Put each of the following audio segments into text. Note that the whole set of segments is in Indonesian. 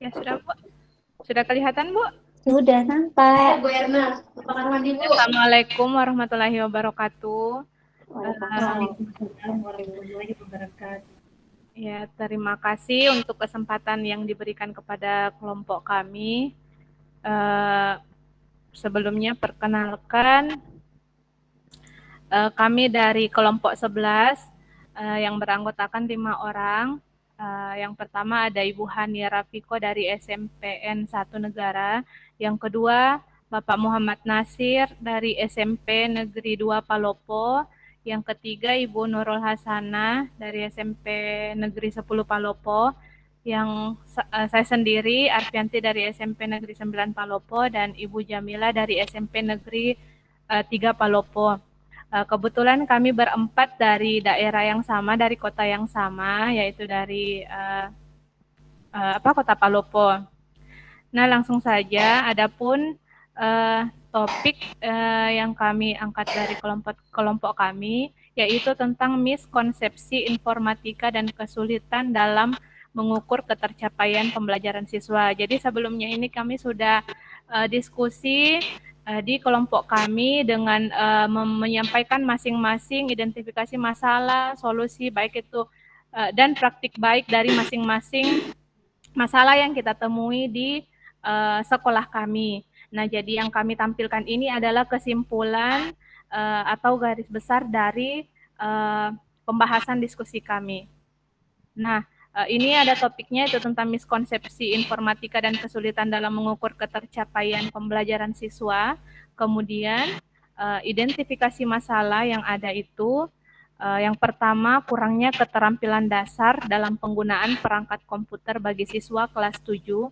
Ya sudah Bu. Sudah kelihatan Bu? Sudah nampak. Bu Erna, mandi Bu. Assalamualaikum warahmatullahi wabarakatuh. Waalaikumsalam warahmatullahi wabarakatuh. Ya, terima kasih untuk kesempatan yang diberikan kepada kelompok kami. Sebelumnya perkenalkan, kami dari kelompok 11 yang beranggotakan 5 orang. Yang pertama ada Ibu Hani Rafiko dari SMPN 1 Negara. Yang kedua Bapak Muhammad Nasir dari SMP Negeri 2 Palopo. Yang ketiga Ibu Nurul Hasanah dari SMP Negeri 10 Palopo. Yang saya sendiri Arfianti dari SMP Negeri 9 Palopo dan Ibu Jamila dari SMP Negeri 3 Palopo. Kebetulan kami berempat dari daerah yang sama, dari kota yang sama, yaitu dari Kota Palopo. Nah, langsung saja, adapun topik yang kami angkat dari kelompok kami, yaitu tentang miskonsepsi informatika dan kesulitan dalam mengukur ketercapaian pembelajaran siswa. Jadi sebelumnya ini kami sudah diskusi di kelompok kami dengan menyampaikan masing-masing identifikasi masalah, solusi baik itu dan praktik baik dari masing-masing masalah yang kita temui di sekolah kami. Nah, jadi yang kami tampilkan ini adalah kesimpulan atau garis besar dari pembahasan diskusi kami. Nah, ini ada topiknya itu tentang miskonsepsi informatika dan kesulitan dalam mengukur ketercapaian pembelajaran siswa. Kemudian identifikasi masalah yang ada itu yang pertama kurangnya keterampilan dasar dalam penggunaan perangkat komputer bagi siswa kelas 7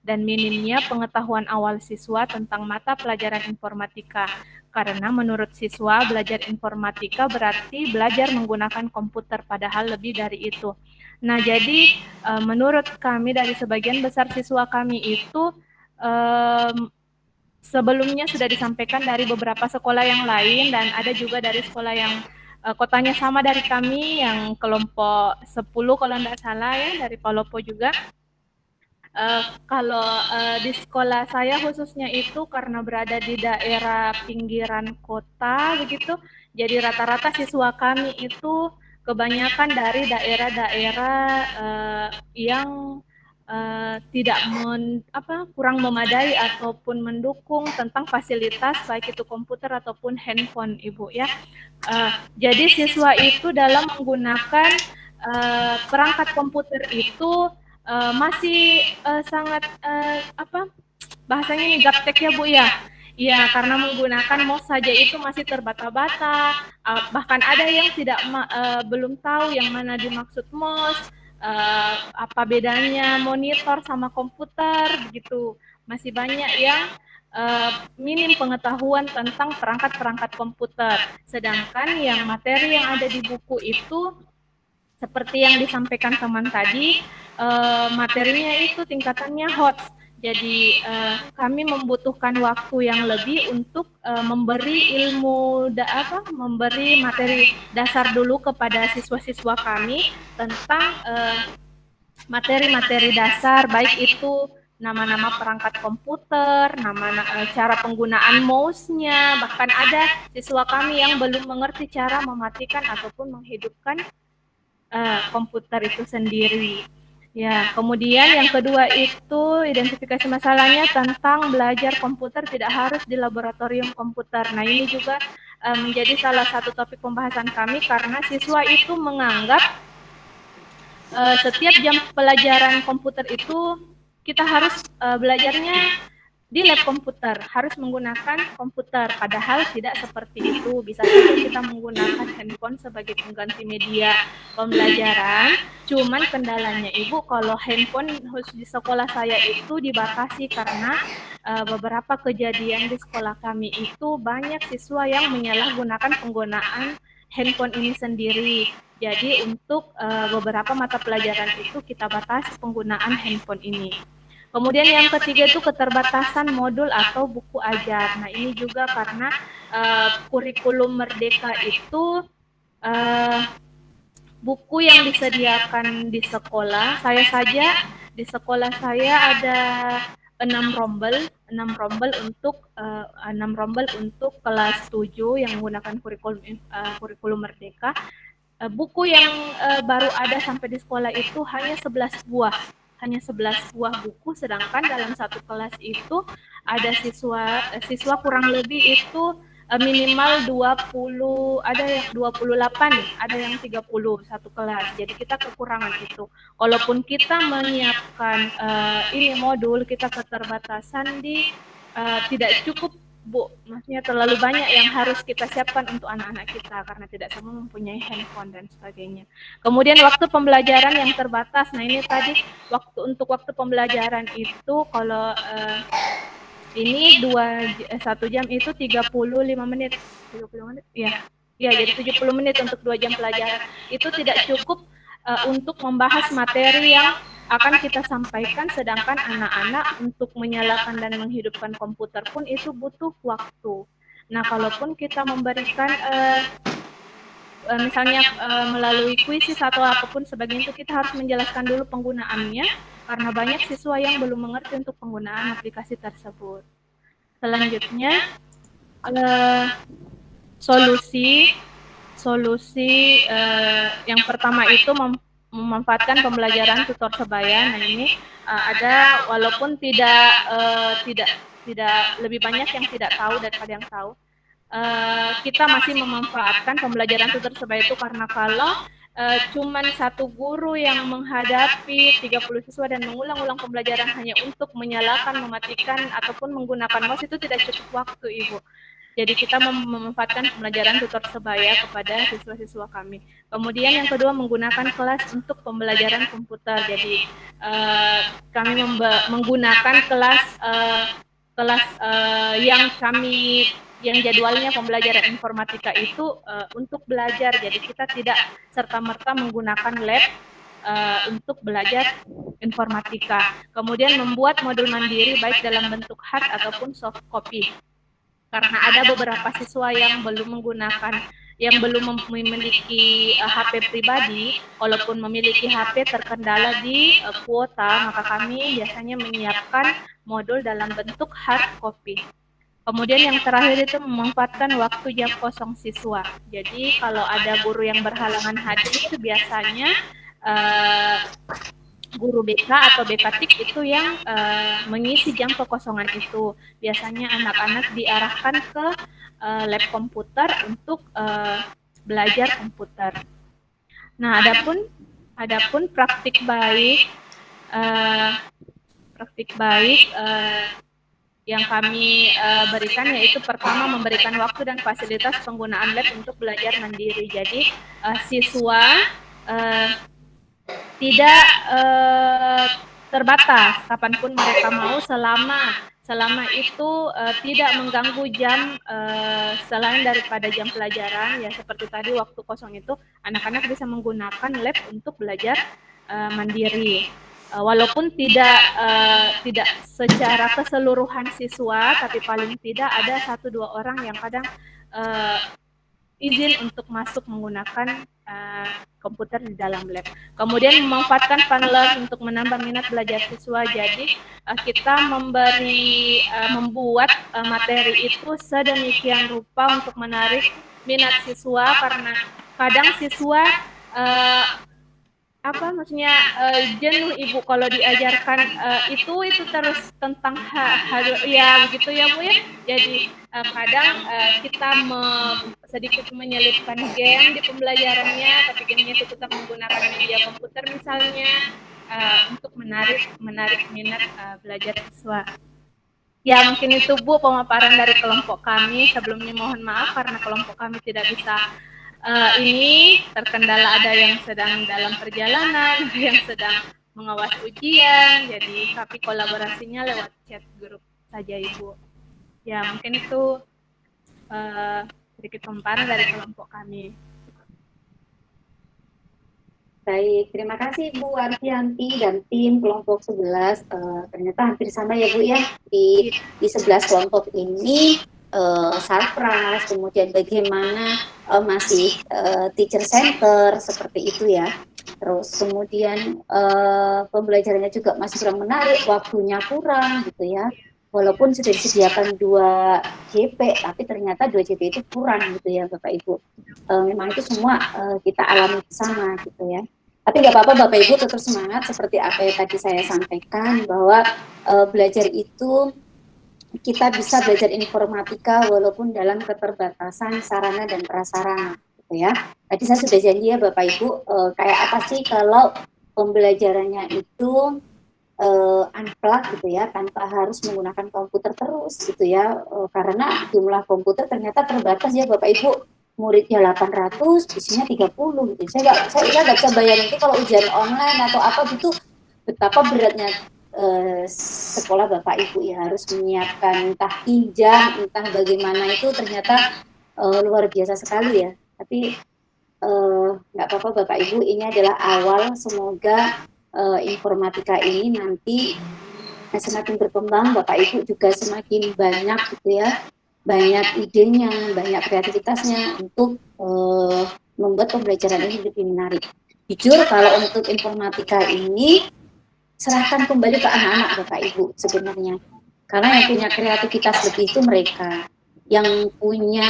dan minimnya pengetahuan awal siswa tentang mata pelajaran informatika. Karena menurut siswa belajar informatika berarti belajar menggunakan komputer padahal lebih dari itu. Nah, jadi menurut kami dari sebagian besar siswa kami itu sebelumnya sudah disampaikan dari beberapa sekolah yang lain dan ada juga dari sekolah yang kotanya sama dari kami yang kelompok 10 kalau tidak salah ya, dari Palopo juga. Kalau di sekolah saya khususnya itu karena berada di daerah pinggiran kota begitu, jadi rata-rata siswa kami itu kebanyakan dari daerah-daerah yang tidak kurang memadai ataupun mendukung tentang fasilitas baik itu komputer ataupun handphone, Ibu ya. Jadi siswa itu dalam menggunakan perangkat komputer itu masih sangat bahasanya ini gaptek ya Bu ya. Iya, karena menggunakan mouse saja itu masih terbata-bata. Bahkan ada yang belum tahu yang mana dimaksud mouse, apa bedanya monitor sama komputer begitu. Masih banyak yang minim pengetahuan tentang perangkat-perangkat komputer. Sedangkan yang materi yang ada di buku itu seperti yang disampaikan teman tadi, materinya itu tingkatannya hot. Jadi kami membutuhkan waktu yang lebih untuk memberi memberi materi dasar dulu kepada siswa-siswa kami tentang materi-materi dasar, baik itu nama-nama perangkat komputer, cara penggunaan mouse-nya, bahkan ada siswa kami yang belum mengerti cara mematikan ataupun menghidupkan komputer itu sendiri. Ya, kemudian yang kedua itu identifikasi masalahnya tentang belajar komputer tidak harus di laboratorium komputer. Nah, ini juga menjadi salah satu topik pembahasan kami karena siswa itu menganggap setiap jam pelajaran komputer itu kita harus belajarnya di lab komputer, harus menggunakan komputer, padahal tidak seperti itu. Bisa saja kita menggunakan handphone sebagai pengganti media pembelajaran, cuman kendalanya Ibu, kalau handphone khusus di sekolah saya itu dibatasi karena beberapa kejadian di sekolah kami itu banyak siswa yang menyalahgunakan penggunaan handphone ini sendiri. Jadi untuk beberapa mata pelajaran itu kita batasi penggunaan handphone ini. Kemudian yang ketiga itu keterbatasan modul atau buku ajar. Nah, ini juga karena kurikulum Merdeka itu buku yang disediakan di sekolah, saya saja Di sekolah saya ada 6 rombel, 6 rombel untuk kelas 7 yang menggunakan kurikulum Merdeka. Buku yang baru ada sampai di sekolah itu hanya 11 buah. Hanya 11 buah buku, sedangkan dalam satu kelas itu ada siswa kurang lebih itu minimal 20, ada yang 28, ada yang 30 satu kelas. Jadi kita kekurangan itu. Walaupun kita menyiapkan ini modul, kita keterbatasan di tidak cukup, Bu. Maksudnya terlalu banyak yang harus kita siapkan untuk anak-anak kita karena tidak semua mempunyai handphone dan sebagainya. Kemudian waktu pembelajaran yang terbatas. Nah, ini tadi waktu pembelajaran itu kalau ini 1 jam itu 35 menit. 30 menit? Ya. Ya, jadi 70 menit untuk 2 jam pelajaran. Itu tidak cukup untuk membahas materi yang akan kita sampaikan, sedangkan anak-anak untuk menyalakan dan menghidupkan komputer pun itu butuh waktu. Nah, kalaupun kita memberikan misalnya melalui kuisis atau apapun sebagainya, itu kita harus menjelaskan dulu penggunaannya karena banyak siswa yang belum mengerti untuk penggunaan aplikasi tersebut. Selanjutnya solusi yang pertama itu memanfaatkan pembelajaran tutor sebaya. Nah, ini ada, walaupun tidak lebih banyak yang tidak tahu daripada yang tahu, kita masih memanfaatkan pembelajaran tutor sebaya itu karena kalau cuman satu guru yang menghadapi 30 siswa dan mengulang-ulang pembelajaran hanya untuk menyalakan, mematikan, ataupun menggunakan mouse itu tidak cukup waktu, Ibu. Jadi kita memanfaatkan pembelajaran tutor sebaya kepada siswa-siswa kami. Kemudian yang kedua, menggunakan kelas untuk pembelajaran komputer. Jadi kami menggunakan kelas yang jadwalnya pembelajaran informatika itu untuk belajar. Jadi kita tidak serta-merta menggunakan lab untuk belajar informatika. Kemudian membuat modul mandiri baik dalam bentuk hard ataupun soft copy. Karena ada beberapa siswa yang belum memiliki HP pribadi, walaupun memiliki HP terkendala di kuota, maka kami biasanya menyiapkan modul dalam bentuk hard copy. Kemudian yang terakhir itu memanfaatkan waktu jam kosong siswa. Jadi kalau ada guru yang berhalangan hadir, biasanya guru BK atau BK-TIK itu yang mengisi jam kekosongan itu. Biasanya anak-anak diarahkan ke lab komputer untuk belajar komputer. Nah, adapun praktik baik yang kami berikan yaitu pertama memberikan waktu dan fasilitas penggunaan lab untuk belajar mandiri. Jadi siswa tidak terbatas kapanpun mereka mau, selama itu tidak mengganggu jam selain daripada jam pelajaran. Ya, seperti tadi waktu kosong itu anak-anak bisa menggunakan lab untuk belajar mandiri. Walaupun tidak secara keseluruhan siswa, tapi paling tidak ada 1-2 orang yang kadang izin untuk masuk menggunakan komputer di dalam lab. Kemudian memanfaatkan Funlearn untuk menambah minat belajar siswa. Jadi kita membuat materi itu sedemikian rupa untuk menarik minat siswa, karena kadang siswa jenuh, Ibu, kalau diajarkan itu terus tentang ya begitu ya, Bu ya. Jadi kadang kita sedikit menyelipkan game di pembelajarannya, tapi gamenya itu tetap menggunakan media komputer misalnya untuk menarik minat belajar siswa. Ya, mungkin itu, Bu, pemaparan dari kelompok kami. Sebelumnya mohon maaf karena kelompok kami tidak bisa ini terkendala, ada yang sedang dalam perjalanan, ada yang sedang mengawasi ujian, jadi kami kolaborasinya lewat chat grup saja, Ibu. Ya, mungkin itu sedikit pemaparan dari kelompok kami. Baik, terima kasih Bu Arfianti dan tim kelompok 11. Ternyata hampir sama ya, Bu ya, di 11 kelompok ini. Surprise, kemudian bagaimana masih teacher center seperti itu ya. Terus kemudian pembelajarannya juga masih kurang menarik, waktunya kurang gitu ya. Walaupun sudah disediakan 2 JP, tapi ternyata 2 JP itu kurang gitu ya Bapak Ibu. Memang itu semua kita alami bersama gitu ya. Tapi nggak apa-apa Bapak Ibu, tetap semangat seperti apa yang tadi saya sampaikan, bahwa belajar itu kita bisa belajar informatika walaupun dalam keterbatasan sarana dan prasarana gitu ya. Tadi saya sudah janji ya Bapak Ibu, kayak apa sih kalau pembelajarannya itu unplug gitu ya, tanpa harus menggunakan komputer terus gitu ya, karena jumlah komputer ternyata terbatas ya Bapak Ibu, muridnya 800, isinya 30 gitu. Saya nggak bisa bayangin itu kalau ujian online atau apa gitu, betapa beratnya sekolah Bapak Ibu ya, harus menyiapkan entah pinjam, entah bagaimana, itu ternyata luar biasa sekali ya. Tapi nggak apa-apa Bapak Ibu, ini adalah awal, semoga informatika ini nanti semakin berkembang, Bapak Ibu juga semakin banyak gitu ya, banyak idenya, banyak kreativitasnya untuk membuat pembelajaran ini lebih menarik. Jujur kalau untuk informatika ini serahkan kembali ke anak-anak Bapak Ibu sebenarnya, karena yang punya kreativitas lebih itu mereka, yang punya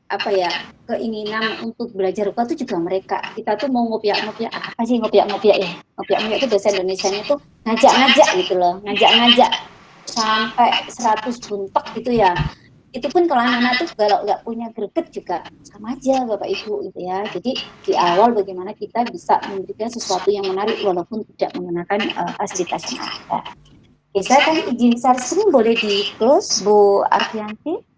apa ya, keinginan untuk belajar rupa itu juga mereka. Kita tuh mau ngopiak-ngopiak, apa sih ngopiak-ngopiak ya? Ngopiak-ngopiak itu bahasa Indonesianya tuh ngajak-ngajak gitu loh, ngajak-ngajak sampai 100 buntek gitu ya. Itu pun kalau anak-anak tuh kalau nggak punya greget juga sama aja Bapak Ibu gitu ya. Jadi di awal bagaimana kita bisa memberikan sesuatu yang menarik walaupun tidak menggunakan fasilitas yang ada. Oke, saya kan izin share screen, boleh di close Bu Arfianti.